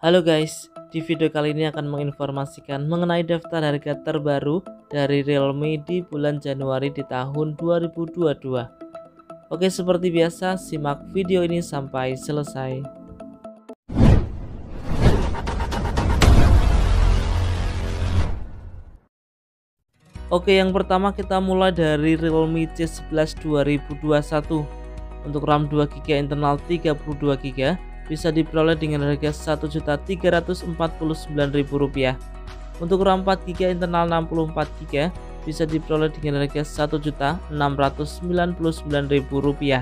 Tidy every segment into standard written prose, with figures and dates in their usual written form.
Halo guys, di video kali ini akan menginformasikan mengenai daftar harga terbaru dari Realme di bulan Januari di tahun 2022. Oke, seperti biasa, simak video ini sampai selesai. Oke, yang pertama kita mulai dari Realme C11 2021. Untuk RAM 2GB internal 32GB bisa diperoleh dengan harga Rp1.349.000. Untuk RAM 4GB internal 64GB bisa diperoleh dengan harga Rp1.699.000.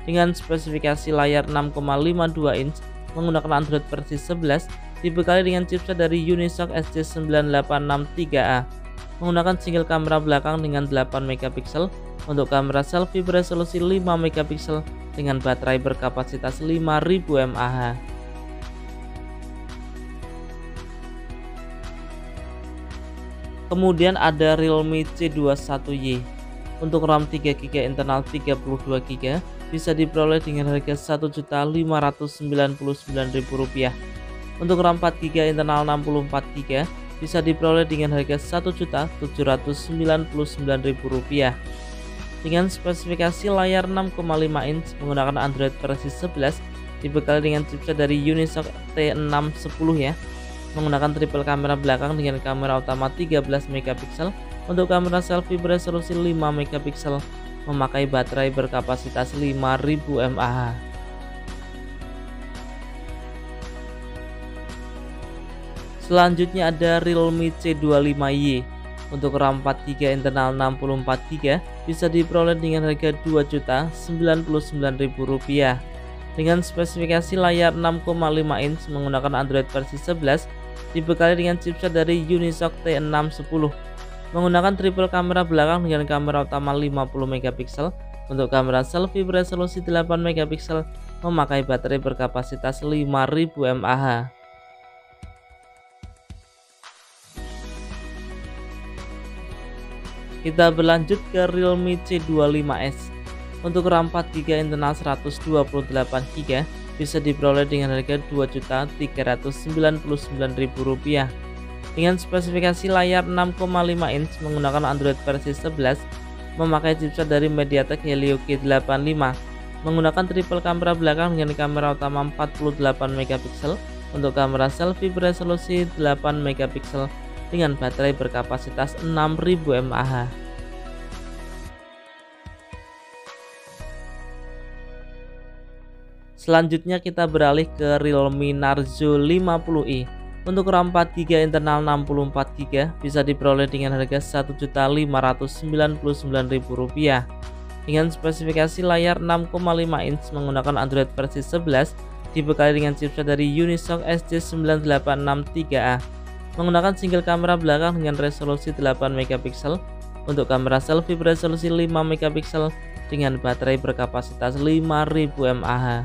Dengan spesifikasi layar 6,52 inch menggunakan Android versi 11, dibekali dengan chipset dari Unisoc SC9863A, menggunakan single kamera belakang dengan 8 megapiksel. Untuk kamera selfie beresolusi 5 megapiksel dengan baterai berkapasitas 5000 mAh. Kemudian ada Realme C21Y. Untuk RAM 3GB internal 32GB bisa diperoleh dengan harga Rp1.599.000. Untuk RAM 4GB internal 64GB bisa diperoleh dengan harga Rp1.799.000. Dengan spesifikasi layar 6,5 inch menggunakan Android versi 11, dibekali dengan chipset dari Unisoc T610 ya, menggunakan triple kamera belakang dengan kamera utama 13 megapiksel. Untuk kamera selfie beresolusi 5 megapiksel, memakai baterai berkapasitas 5000 mAh. Selanjutnya ada Realme C25Y. Untuk RAM 4GB internal 64GB bisa diperoleh dengan harga Rp2.099.000. Dengan spesifikasi layar 6,5 inch menggunakan Android versi 11, dibekali dengan chipset dari Unisoc T610, menggunakan triple kamera belakang dengan kamera utama 50 megapiksel. Untuk kamera selfie beresolusi 8 megapiksel, memakai baterai berkapasitas 5000 mAh. Kita berlanjut ke Realme C25S. Untuk RAM 4GB internal 128GB bisa diperoleh dengan harga Rp2.399.000. Dengan spesifikasi layar 6,5 inch menggunakan Android versi 11, memakai chipset dari MediaTek Helio G85, menggunakan triple kamera belakang dengan kamera utama 48 megapiksel. Untuk kamera selfie beresolusi 8 megapiksel dengan baterai berkapasitas 6000 mAh. Selanjutnya kita beralih ke Realme Narzo 50i. Untuk RAM 4GB internal 64GB bisa diperoleh dengan harga Rp1.599.000. Dengan spesifikasi layar 6,5 inch menggunakan Android versi 11, dibekali dengan chipset dari Unisoc SC9863A, menggunakan single kamera belakang dengan resolusi 8 megapiksel. Untuk kamera selfie beresolusi 5 megapiksel dengan baterai berkapasitas 5000 mAh.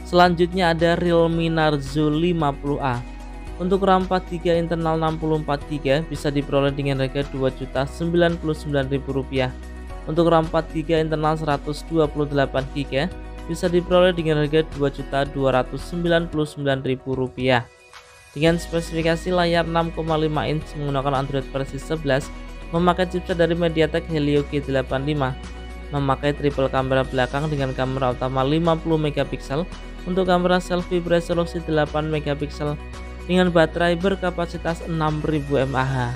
Selanjutnya ada Realme Narzo 50A. Untuk RAM 4GB internal 64GB bisa diperoleh dengan harga Rp2.099.000. Untuk RAM 4GB internal 128GB bisa diperoleh dengan harga Rp2.299.000. Dengan spesifikasi layar 6,5 inch menggunakan Android versi 11, memakai chipset dari MediaTek Helio G85, memakai triple kamera belakang dengan kamera utama 50 megapiksel. Untuk kamera selfie beresolusi 8 megapiksel dengan baterai berkapasitas 6000 mAh.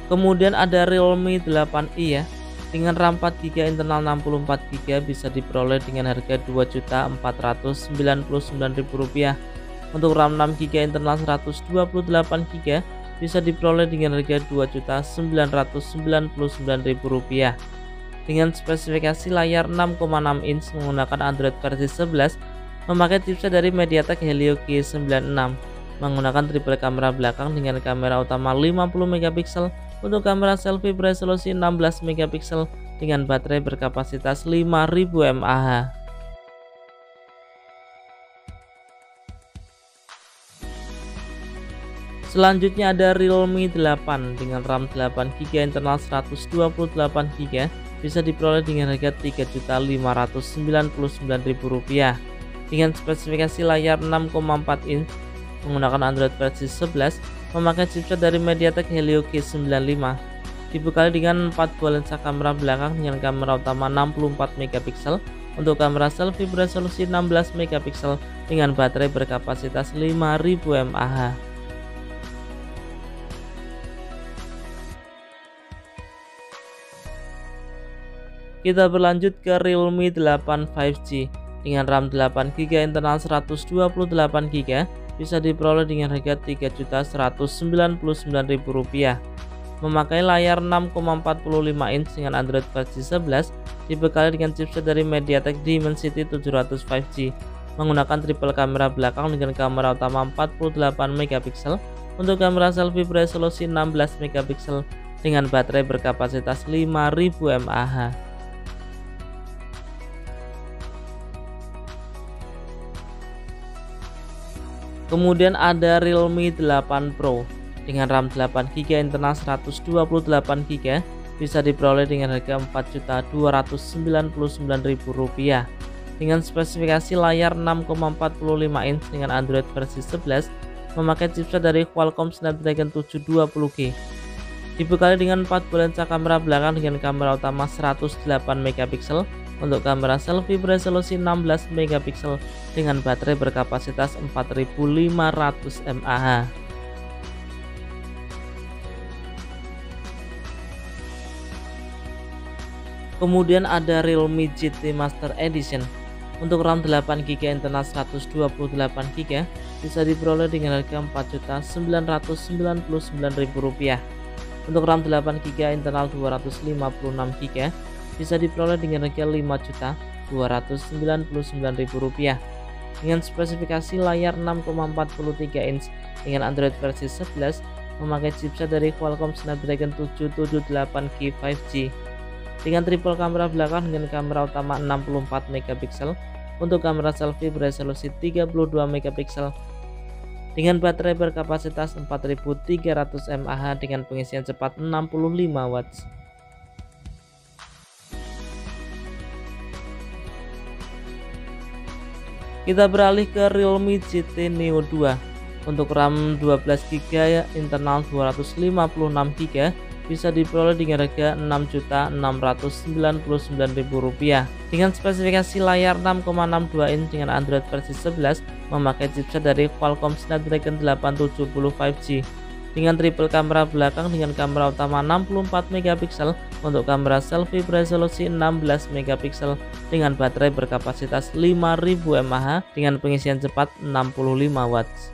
Kemudian ada Realme 8i ya. Dengan RAM 4GB internal 64GB bisa diperoleh dengan harga Rp2.499.000. Untuk RAM 6GB internal 128GB bisa diperoleh dengan harga Rp2.999.000. Dengan spesifikasi layar 6,6 inch menggunakan Android versi 11, memakai chipset dari MediaTek Helio G96, menggunakan triple kamera belakang dengan kamera utama 50 megapiksel. Untuk kamera selfie beresolusi 16 megapiksel dengan baterai berkapasitas 5000 mAh. Selanjutnya ada Realme 8 dengan RAM 8GB internal 128GB, bisa diperoleh dengan harga Rp3.599.000 dengan spesifikasi layar 6,4 inch menggunakan Android versi 11, memakai chipset dari MediaTek Helio G95, dibekali dengan 4 buah lensa kamera belakang dengan kamera utama 64 megapiksel untuk kamera selfie beresolusi 16 megapiksel dengan baterai berkapasitas 5000 mAh. Kita berlanjut ke Realme 8 5G dengan RAM 8GB internal 128GB, bisa diperoleh dengan harga Rp3.199.000. Memakai layar 6,45 inch dengan Android versi 11, dibekali dengan chipset dari MediaTek Dimensity 700 5G, menggunakan triple kamera belakang dengan kamera utama 48 megapiksel untuk kamera selfie beresolusi 16 megapiksel dengan baterai berkapasitas 5000 mAh. Kemudian ada Realme 8 Pro dengan RAM 8GB internal 128GB, bisa diperoleh dengan harga Rp4.299.000 dengan spesifikasi layar 6,45 inch dengan Android versi 11, memakai chipset dari Qualcomm Snapdragon 720G, dibekali dengan 4 buah lensa kamera belakang dengan kamera utama 108 megapiksel untuk kamera selfie beresolusi 16 megapiksel dengan baterai berkapasitas 4500 mAh. Kemudian ada Realme GT Master Edition untuk RAM 8GB internal 128GB, bisa diperoleh dengan harga Rp4.999.000. Untuk RAM 8GB internal 256GB, bisa diperoleh dengan harga Rp5.299.000 dengan spesifikasi layar 6,43 inch dengan Android versi 11, memakai chipset dari Qualcomm Snapdragon 778G 5G dengan triple kamera belakang dengan kamera utama 64 megapiksel untuk kamera selfie beresolusi 32 megapiksel dengan baterai berkapasitas 4300 mAh dengan pengisian cepat 65 watts. Kita beralih ke Realme GT Neo 2 untuk RAM 12GB internal 256GB, bisa diperoleh dengan harga Rp6.699.000 dengan spesifikasi layar 6,62 inch dengan Android versi 11, memakai chipset dari Qualcomm Snapdragon 870 5G dengan triple kamera belakang dengan kamera utama 64 megapiksel untuk kamera selfie beresolusi 16 megapiksel dengan baterai berkapasitas 5000 mAh dengan pengisian cepat 65 watts.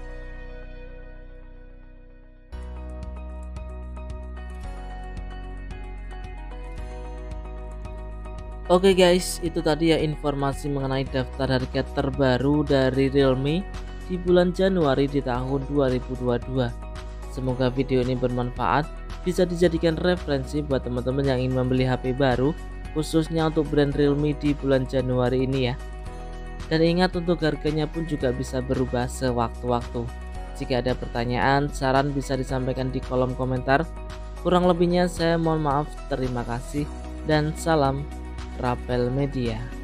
Oke guys, itu tadi ya informasi mengenai daftar harga terbaru dari Realme di bulan Januari di tahun 2022. Semoga video ini bermanfaat, bisa dijadikan referensi buat teman-teman yang ingin membeli HP baru, khususnya untuk brand Realme di bulan Januari ini ya. Dan ingat, untuk harganya pun juga bisa berubah sewaktu-waktu. Jika ada pertanyaan, saran bisa disampaikan di kolom komentar. Kurang lebihnya saya mohon maaf, terima kasih, dan salam Rapel Media.